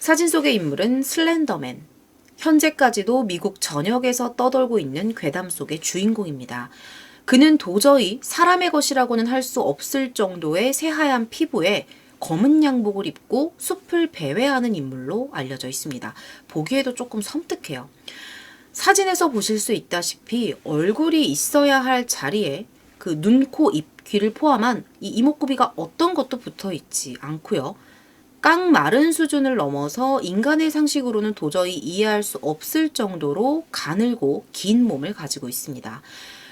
사진 속의 인물은 슬렌더맨. 현재까지도 미국 전역에서 떠돌고 있는 괴담 속의 주인공입니다. 그는 도저히 사람의 것이라고는 할 수 없을 정도의 새하얀 피부에 검은 양복을 입고 숲을 배회하는 인물로 알려져 있습니다. 보기에도 조금 섬뜩해요. 사진에서 보실 수 있다시피 얼굴이 있어야 할 자리에 그 눈, 코, 입, 귀를 포함한 이 이목구비가 어떤 것도 붙어 있지 않고요. 깡 마른 수준을 넘어서 인간의 상식으로는 도저히 이해할 수 없을 정도로 가늘고 긴 몸을 가지고 있습니다.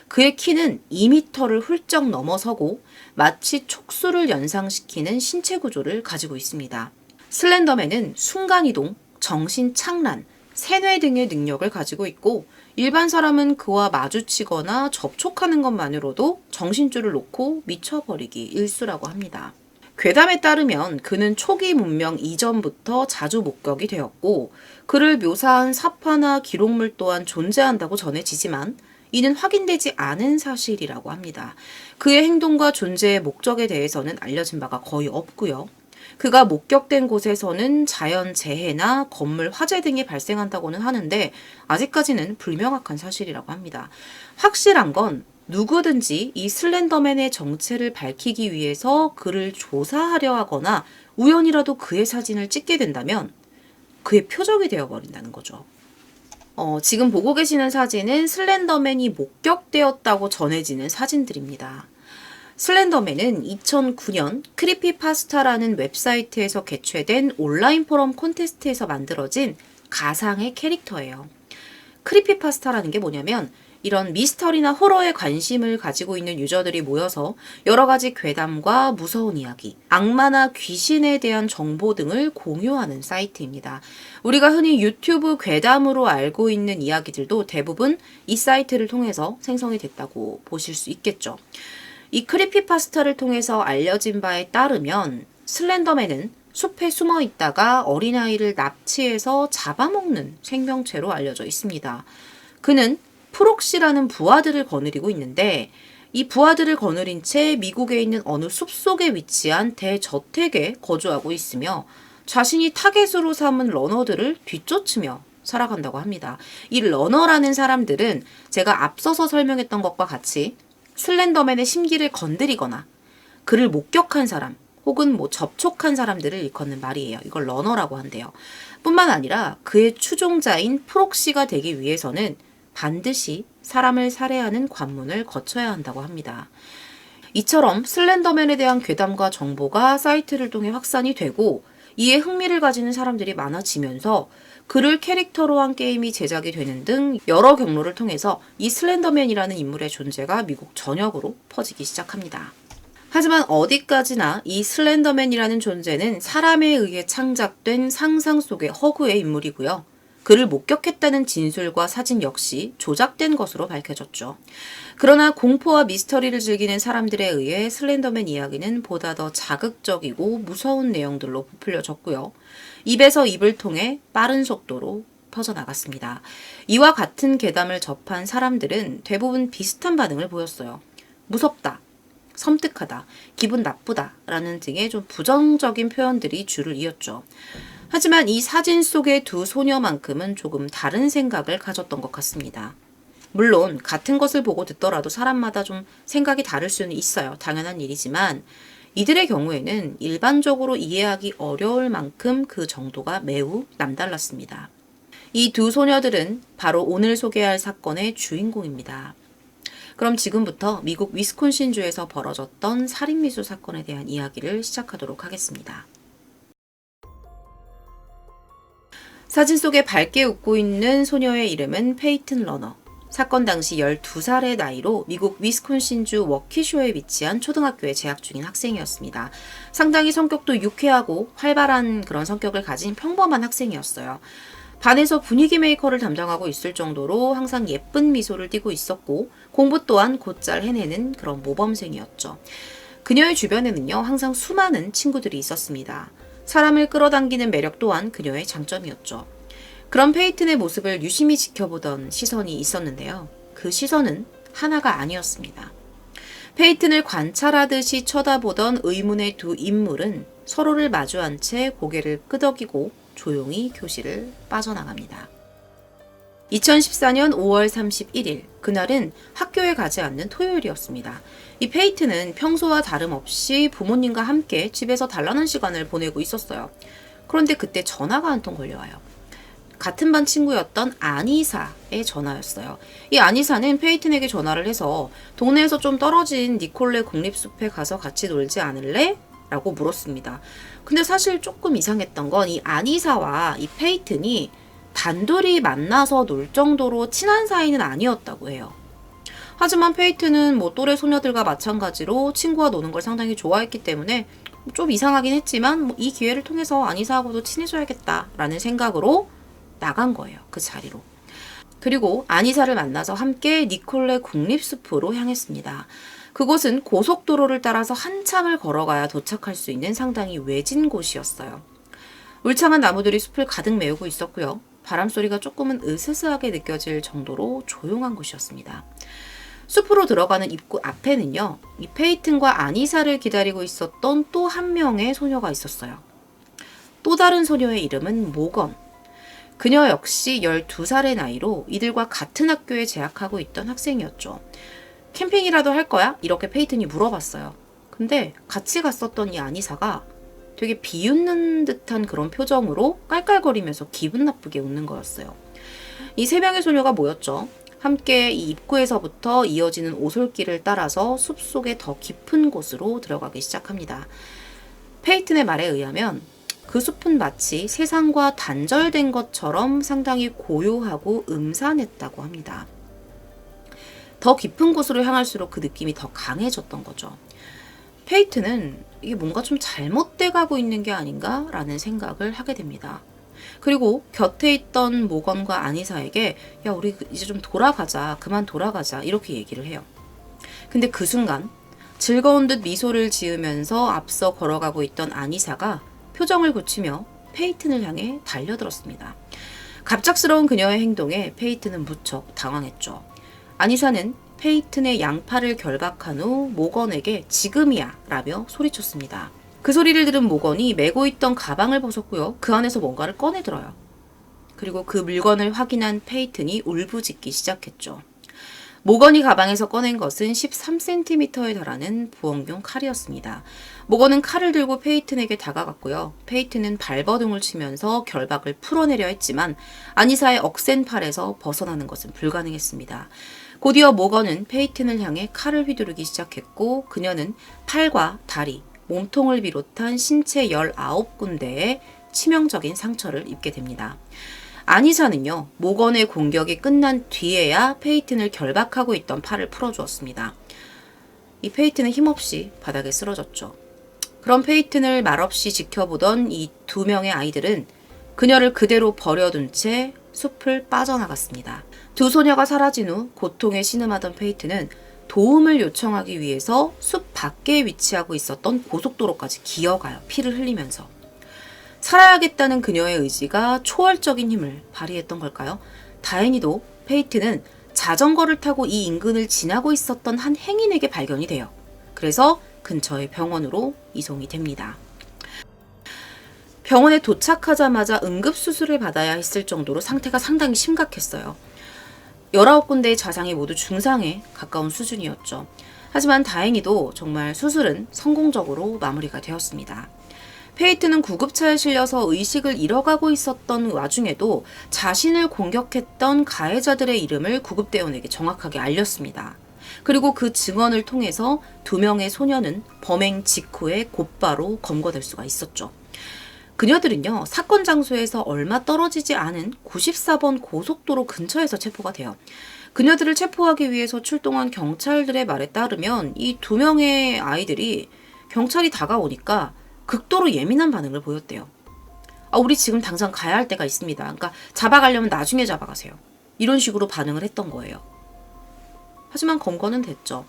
그의 키는 2m를 훌쩍 넘어서고 마치 촉수를 연상시키는 신체 구조를 가지고 있습니다. 슬렌더맨은 순간이동, 정신착란, 세뇌 등의 능력을 가지고 있고 일반 사람은 그와 마주치거나 접촉하는 것만으로도 정신줄을 놓고 미쳐버리기 일쑤라고 합니다. 괴담에 따르면 그는 초기 문명 이전부터 자주 목격이 되었고 그를 묘사한 사파나 기록물 또한 존재한다고 전해지지만 이는 확인되지 않은 사실이라고 합니다. 그의 행동과 존재의 목적에 대해서는 알려진 바가 거의 없고요. 그가 목격된 곳에서는 자연재해나 건물 화재 등이 발생한다고는 하는데 아직까지는 불명확한 사실이라고 합니다. 확실한 건 누구든지 이 슬렌더맨의 정체를 밝히기 위해서 그를 조사하려 하거나 우연이라도 그의 사진을 찍게 된다면 그의 표적이 되어버린다는 거죠. 지금 보고 계시는 사진은 슬렌더맨이 목격되었다고 전해지는 사진들입니다. 슬렌더맨은 2009년 크리피파스타라는 웹사이트에서 개최된 온라인 포럼 콘테스트에서 만들어진 가상의 캐릭터예요. 크리피파스타라는 게 뭐냐면 이런 미스터리나 호러에 관심을 가지고 있는 유저들이 모여서 여러 가지 괴담과 무서운 이야기, 악마나 귀신에 대한 정보 등을 공유하는 사이트입니다. 우리가 흔히 유튜브 괴담으로 알고 있는 이야기들도 대부분 이 사이트를 통해서 생성이 됐다고 보실 수 있겠죠. 이 크리피파스타를 통해서 알려진 바에 따르면 슬렌더맨은 숲에 숨어 있다가 어린아이를 납치해서 잡아먹는 생명체로 알려져 있습니다. 그는 프록시라는 부하들을 거느리고 있는데 이 부하들을 거느린 채 미국에 있는 어느 숲속에 위치한 대저택에 거주하고 있으며 자신이 타겟으로 삼은 러너들을 뒤쫓으며 살아간다고 합니다. 이 러너라는 사람들은 제가 앞서서 설명했던 것과 같이 슬렌더맨의 심기를 건드리거나 그를 목격한 사람 혹은 접촉한 사람들을 일컫는 말이에요. 이걸 러너라고 한대요. 뿐만 아니라 그의 추종자인 프록시가 되기 위해서는 반드시 사람을 살해하는 관문을 거쳐야 한다고 합니다. 이처럼 슬렌더맨에 대한 괴담과 정보가 사이트를 통해 확산이 되고 이에 흥미를 가지는 사람들이 많아지면서 그를 캐릭터로 한 게임이 제작이 되는 등 여러 경로를 통해서 이 슬렌더맨이라는 인물의 존재가 미국 전역으로 퍼지기 시작합니다. 하지만 어디까지나 이 슬렌더맨이라는 존재는 사람에 의해 창작된 상상 속의 허구의 인물이고요. 그를 목격했다는 진술과 사진 역시 조작된 것으로 밝혀졌죠. 그러나 공포와 미스터리를 즐기는 사람들에 의해 슬렌더맨 이야기는 보다 더 자극적이고 무서운 내용들로 부풀려졌고요. 입에서 입을 통해 빠른 속도로 퍼져나갔습니다. 이와 같은 괴담을 접한 사람들은 대부분 비슷한 반응을 보였어요. 무섭다, 섬뜩하다, 기분 나쁘다 라는 등의 좀 부정적인 표현들이 줄을 이었죠. 하지만 이 사진 속의 두 소녀만큼은 조금 다른 생각을 가졌던 것 같습니다. 물론 같은 것을 보고 듣더라도 사람마다 좀 생각이 다를 수는 있어요. 당연한 일이지만 이들의 경우에는 일반적으로 이해하기 어려울 만큼 그 정도가 매우 남달랐습니다. 이 두 소녀들은 바로 오늘 소개할 사건의 주인공입니다. 그럼 지금부터 미국 위스콘신주에서 벌어졌던 살인미수 사건에 대한 이야기를 시작하도록 하겠습니다. 사진 속에 밝게 웃고 있는 소녀의 이름은 페이튼 러너. 사건 당시 12살의 나이로 미국 위스콘신주 워키쇼에 위치한 초등학교에 재학 중인 학생이었습니다. 상당히 성격도 유쾌하고 활발한 그런 성격을 가진 평범한 학생이었어요. 반에서 분위기 메이커를 담당하고 있을 정도로 항상 예쁜 미소를 띠고 있었고 공부 또한 곧잘 해내는 그런 모범생이었죠. 그녀의 주변에는요, 항상 수많은 친구들이 있었습니다. 사람을 끌어당기는 매력 또한 그녀의 장점이었죠. 그런 페이튼의 모습을 유심히 지켜보던 시선이 있었는데요. 그 시선은 하나가 아니었습니다. 페이튼을 관찰하듯이 쳐다보던 의문의 두 인물은 서로를 마주한 채 고개를 끄덕이고 조용히 교실을 빠져나갑니다. 2014년 5월 31일, 그날은 학교에 가지 않는 토요일이었습니다. 이 페이트는 평소와 다름없이 부모님과 함께 집에서 단란한 시간을 보내고 있었어요. 그런데 그때 전화가 한 통 걸려와요. 같은 반 친구였던 안이사의 전화였어요. 이 안이사는 페이튼에게 전화를 해서 동네에서 좀 떨어진 니콜레 국립숲에 가서 같이 놀지 않을래? 라고 물었습니다. 근데 사실 조금 이상했던 건 이 안이사와 이 페이튼이 단둘이 만나서 놀 정도로 친한 사이는 아니었다고 해요. 하지만 페이튼은 또래 소녀들과 마찬가지로 친구와 노는 걸 상당히 좋아했기 때문에 좀 이상하긴 했지만 이 기회를 통해서 안이사하고도 친해져야겠다라는 생각으로 나간 거예요. 그 자리로. 그리고 안이사를 만나서 함께 니콜레 국립숲으로 향했습니다. 그곳은 고속도로를 따라서 한참을 걸어가야 도착할 수 있는 상당히 외진 곳이었어요. 울창한 나무들이 숲을 가득 메우고 있었고요. 바람소리가 조금은 으스스하게 느껴질 정도로 조용한 곳이었습니다. 숲으로 들어가는 입구 앞에는요, 이 페이튼과 안이사를 기다리고 있었던 또 한 명의 소녀가 있었어요. 또 다른 소녀의 이름은 모건. 그녀 역시 12살의 나이로 이들과 같은 학교에 재학하고 있던 학생이었죠. 캠핑이라도 할 거야? 이렇게 페이튼이 물어봤어요. 근데 같이 갔었던 이 안이사가 되게 비웃는 듯한 그런 표정으로 깔깔거리면서 기분 나쁘게 웃는 거였어요. 이 세 명의 소녀가 모였죠. 함께 이 입구에서부터 이어지는 오솔길을 따라서 숲속의 더 깊은 곳으로 들어가기 시작합니다. 페이튼의 말에 의하면 그 숲은 마치 세상과 단절된 것처럼 상당히 고요하고 음산했다고 합니다. 더 깊은 곳으로 향할수록 그 느낌이 더 강해졌던 거죠. 페이튼은 이게 뭔가 좀 잘못돼 가고 있는 게 아닌가라는 생각을 하게 됩니다. 그리고 곁에 있던 모건과 안이사에게 야, 우리 이제 좀 돌아가자, 그만 돌아가자 이렇게 얘기를 해요. 근데 그 순간 즐거운 듯 미소를 지으면서 앞서 걸어가고 있던 안이사가 표정을 굳히며 페이튼을 향해 달려들었습니다. 갑작스러운 그녀의 행동에 페이튼은 무척 당황했죠. 안이사는 페이튼의 양팔을 결박한 후 모건에게 지금이야 라며 소리쳤습니다. 그 소리를 들은 모건이 메고 있던 가방을 벗었고요. 그 안에서 뭔가를 꺼내들어요. 그리고 그 물건을 확인한 페이튼이 울부짖기 시작했죠. 모건이 가방에서 꺼낸 것은 13cm에 달하는 부엉용 칼이었습니다. 모건은 칼을 들고 페이튼에게 다가갔고요. 페이튼은 발버둥을 치면서 결박을 풀어내려 했지만 안이사의 억센 팔에서 벗어나는 것은 불가능했습니다. 곧이어 모건은 페이튼을 향해 칼을 휘두르기 시작했고 그녀는 팔과 다리, 몸통을 비롯한 신체 19군데에 치명적인 상처를 입게 됩니다. 안이사는요, 모건의 공격이 끝난 뒤에야 페이튼을 결박하고 있던 팔을 풀어주었습니다. 이 페이튼은 힘없이 바닥에 쓰러졌죠. 그럼 페이튼을 말없이 지켜보던 이 두 명의 아이들은 그녀를 그대로 버려둔 채 숲을 빠져나갔습니다. 두 소녀가 사라진 후 고통에 신음하던 페이튼은 도움을 요청하기 위해서 숲 밖에 위치하고 있었던 고속도로까지 기어가요. 피를 흘리면서. 살아야겠다는 그녀의 의지가 초월적인 힘을 발휘했던 걸까요? 다행히도 페이튼은 자전거를 타고 이 인근을 지나고 있었던 한 행인에게 발견이 돼요. 그래서 근처의 병원으로 이송이 됩니다. 병원에 도착하자마자 응급수술을 받아야 했을 정도로 상태가 상당히 심각했어요. 19군데의 좌상이 모두 중상에 가까운 수준이었죠. 하지만 다행히도 정말 수술은 성공적으로 마무리가 되었습니다. 페이튼은 구급차에 실려서 의식을 잃어가고 있었던 와중에도 자신을 공격했던 가해자들의 이름을 구급대원에게 정확하게 알렸습니다. 그리고 그 증언을 통해서 두 명의 소녀는 범행 직후에 곧바로 검거될 수가 있었죠. 그녀들은요, 사건 장소에서 얼마 떨어지지 않은 94번 고속도로 근처에서 체포가 돼요. 그녀들을 체포하기 위해서 출동한 경찰들의 말에 따르면 이 두 명의 아이들이 경찰이 다가오니까 극도로 예민한 반응을 보였대요. 우리 지금 당장 가야 할 데가 있습니다. 그러니까 잡아가려면 나중에 잡아가세요. 이런 식으로 반응을 했던 거예요. 하지만 검거는 됐죠.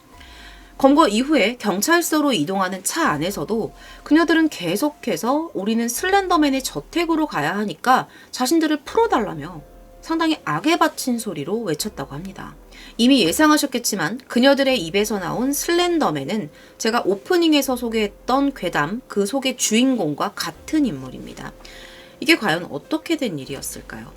검거 이후에 경찰서로 이동하는 차 안에서도 그녀들은 계속해서 우리는 슬렌더맨의 저택으로 가야 하니까 자신들을 풀어달라며 상당히 악에 바친 소리로 외쳤다고 합니다. 이미 예상하셨겠지만 그녀들의 입에서 나온 슬렌더맨은 제가 오프닝에서 소개했던 괴담 그 속의 주인공과 같은 인물입니다. 이게 과연 어떻게 된 일이었을까요?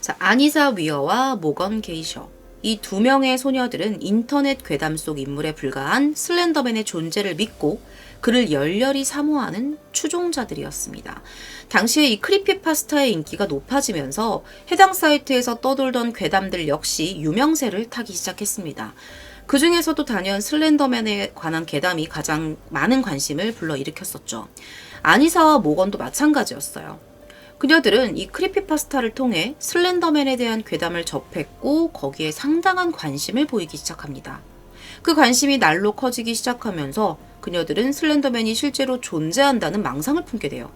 자, 아니사 위어와 모건 게이셔. 이 두 명의 소녀들은 인터넷 괴담 속 인물에 불과한 슬렌더맨의 존재를 믿고 그를 열렬히 사모하는 추종자들이었습니다. 당시에 이 크리피파스타의 인기가 높아지면서 해당 사이트에서 떠돌던 괴담들 역시 유명세를 타기 시작했습니다. 그 중에서도 단연 슬렌더맨에 관한 괴담이 가장 많은 관심을 불러일으켰었죠. 아니사와 모건도 마찬가지였어요. 그녀들은 이 크리피파스타를 통해 슬렌더맨에 대한 괴담을 접했고 거기에 상당한 관심을 보이기 시작합니다. 그 관심이 날로 커지기 시작하면서 그녀들은 슬렌더맨이 실제로 존재한다는 망상을 품게 돼요.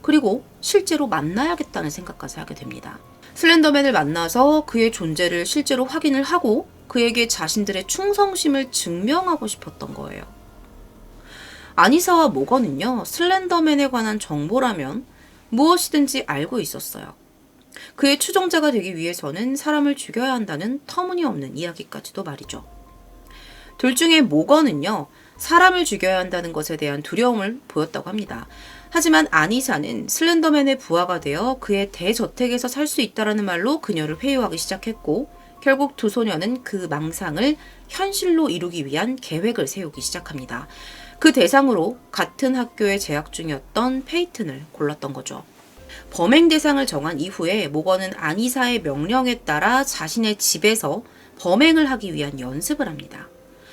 그리고 실제로 만나야겠다는 생각까지 하게 됩니다. 슬렌더맨을 만나서 그의 존재를 실제로 확인을 하고 그에게 자신들의 충성심을 증명하고 싶었던 거예요. 아니사와 모건은요, 슬렌더맨에 관한 정보라면 무엇이든지 알고 있었어요. 그의 추종자가 되기 위해서는 사람을 죽여야 한다는 터무니없는 이야기까지도 말이죠. 둘 중에 모건은요, 사람을 죽여야 한다는 것에 대한 두려움을 보였다고 합니다. 하지만 아니사는 슬렌더맨의 부하가 되어 그의 대저택에서 살 수 있다라는 말로 그녀를 회유하기 시작했고, 결국 두 소녀는 그 망상을 현실로 이루기 위한 계획을 세우기 시작합니다. 그 대상으로 같은 학교에 재학 중이었던 페이튼을 골랐던 거죠. 범행 대상을 정한 이후에 모건은 아니사의 명령에 따라 자신의 집에서 범행을 하기 위한 연습을 합니다.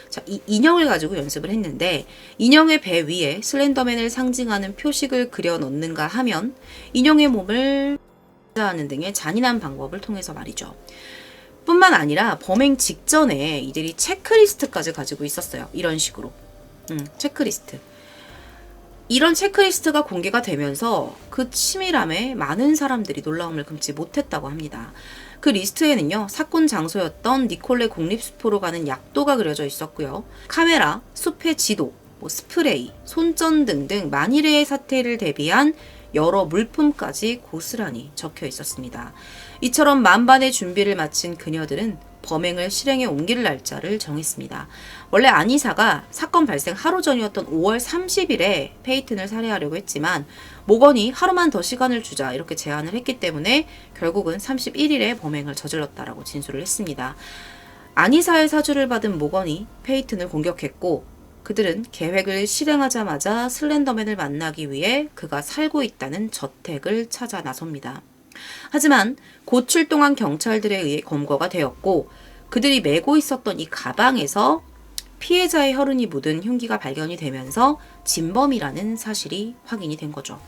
자, 이 인형을 가지고 연습을 했는데 인형의 배 위에 슬렌더맨을 상징하는 표식을 그려 넣는가 하면 인형의 몸을 하는 등의 잔인한 방법을 통해서 말이죠. 뿐만 아니라 범행 직전에 이들이 체크리스트까지 가지고 있었어요. 이런 식으로. 체크리스트. 이런 체크리스트가 공개가 되면서 그 치밀함에 많은 사람들이 놀라움을 금치 못했다고 합니다. 그 리스트에는요, 사건 장소였던 니콜레 국립숲으로 가는 약도가 그려져 있었고요. 카메라, 숲의 지도, 스프레이, 손전 등등 만일의 사태를 대비한 여러 물품까지 고스란히 적혀 있었습니다. 이처럼 만반의 준비를 마친 그녀들은 범행을 실행에 옮길 날짜를 정했습니다. 원래 아니사가 사건 발생 하루 전이었던 5월 30일에 페이튼을 살해하려고 했지만 모건이 하루만 더 시간을 주자 이렇게 제안을 했기 때문에 결국은 31일에 범행을 저질렀다라고 진술을 했습니다. 아니사의 사주를 받은 모건이 페이튼을 공격했고 그들은 계획을 실행하자마자 슬렌더맨을 만나기 위해 그가 살고 있다는 저택을 찾아 나섭니다. 하지만 곧 출동한 경찰들에 의해 검거가 되었고 그들이 메고 있었던 이 가방에서 피해자의 혈흔이 묻은 흉기가 발견이 되면서 진범이라는 사실이 확인이 된 거죠.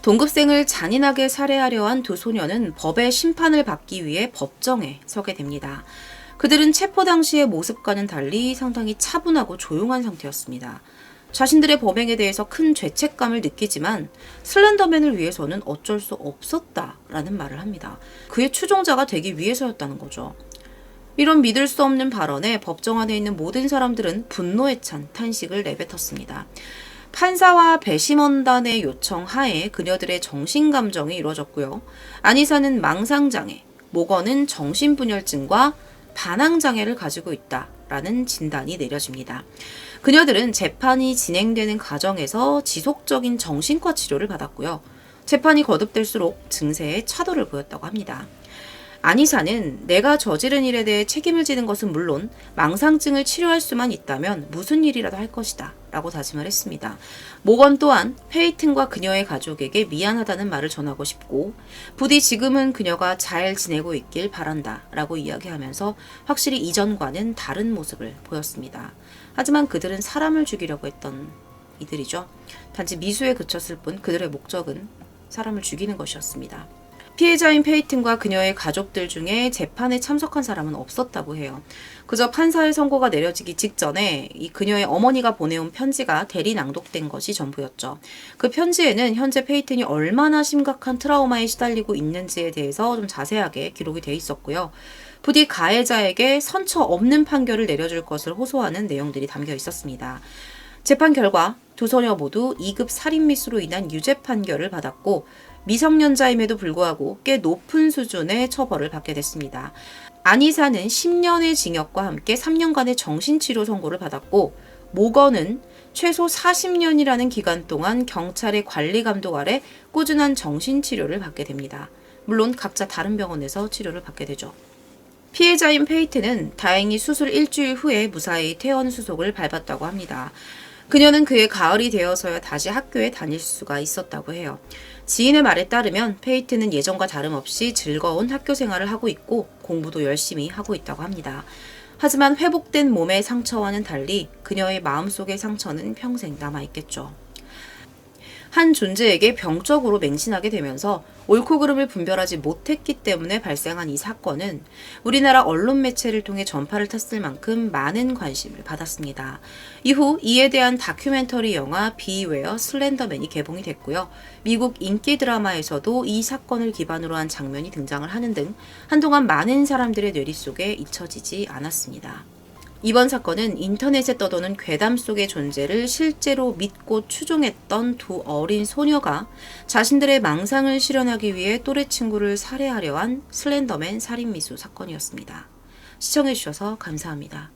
동급생을 잔인하게 살해하려 한 두 소녀는 법의 심판을 받기 위해 법정에 서게 됩니다. 그들은 체포 당시의 모습과는 달리 상당히 차분하고 조용한 상태였습니다. 자신들의 범행에 대해서 큰 죄책감을 느끼지만 슬렌더맨을 위해서는 어쩔 수 없었다라는 말을 합니다. 그의 추종자가 되기 위해서였다는 거죠. 이런 믿을 수 없는 발언에 법정 안에 있는 모든 사람들은 분노에 찬 탄식을 내뱉었습니다. 판사와 배심원단의 요청 하에 그녀들의 정신감정이 이루어졌고요. 아니사는 망상장애, 모건은 정신분열증과 반항장애를 가지고 있다라는 진단이 내려집니다. 그녀들은 재판이 진행되는 과정에서 지속적인 정신과 치료를 받았고요. 재판이 거듭될수록 증세에 차도를 보였다고 합니다. 아니사는 내가 저지른 일에 대해 책임을 지는 것은 물론 망상증을 치료할 수만 있다면 무슨 일이라도 할 것이다 라고 다짐을 했습니다. 모건 또한 페이튼과 그녀의 가족에게 미안하다는 말을 전하고 싶고 부디 지금은 그녀가 잘 지내고 있길 바란다 라고 이야기하면서 확실히 이전과는 다른 모습을 보였습니다. 하지만 그들은 사람을 죽이려고 했던 이들이죠. 단지 미수에 그쳤을 뿐 그들의 목적은 사람을 죽이는 것이었습니다. 피해자인 페이튼과 그녀의 가족들 중에 재판에 참석한 사람은 없었다고 해요. 그저 판사의 선고가 내려지기 직전에 이 그녀의 어머니가 보내온 편지가 대리 낭독된 것이 전부였죠. 그 편지에는 현재 페이튼이 얼마나 심각한 트라우마에 시달리고 있는지에 대해서 좀 자세하게 기록이 돼 있었고요. 부디 가해자에게 선처 없는 판결을 내려줄 것을 호소하는 내용들이 담겨 있었습니다. 재판 결과 두 소녀 모두 2급 살인미수로 인한 유죄 판결을 받았고 미성년자임에도 불구하고 꽤 높은 수준의 처벌을 받게 됐습니다. 아니사는 10년의 징역과 함께 3년간의 정신치료 선고를 받았고 모건은 최소 40년이라는 기간 동안 경찰의 관리 감독 아래 꾸준한 정신치료를 받게 됩니다. 물론 각자 다른 병원에서 치료를 받게 되죠. 피해자인 페이트는 다행히 수술 일주일 후에 무사히 퇴원 수속을 밟았다고 합니다. 그녀는 그해 가을이 되어서야 다시 학교에 다닐 수가 있었다고 해요. 지인의 말에 따르면 페이트는 예전과 다름없이 즐거운 학교 생활을 하고 있고 공부도 열심히 하고 있다고 합니다. 하지만 회복된 몸의 상처와는 달리 그녀의 마음속의 상처는 평생 남아있겠죠. 한 존재에게 병적으로 맹신하게 되면서 옳고 그름을 분별하지 못했기 때문에 발생한 이 사건은 우리나라 언론 매체를 통해 전파를 탔을 만큼 많은 관심을 받았습니다. 이후 이에 대한 다큐멘터리 영화 비웨어 슬렌더맨이 개봉이 됐고요. 미국 인기 드라마에서도 이 사건을 기반으로 한 장면이 등장을 하는 등 한동안 많은 사람들의 뇌리 속에 잊혀지지 않았습니다. 이번 사건은 인터넷에 떠도는 괴담 속의 존재를 실제로 믿고 추종했던 두 어린 소녀가 자신들의 망상을 실현하기 위해 또래 친구를 살해하려 한 슬렌더맨 살인미수 사건이었습니다. 시청해주셔서 감사합니다.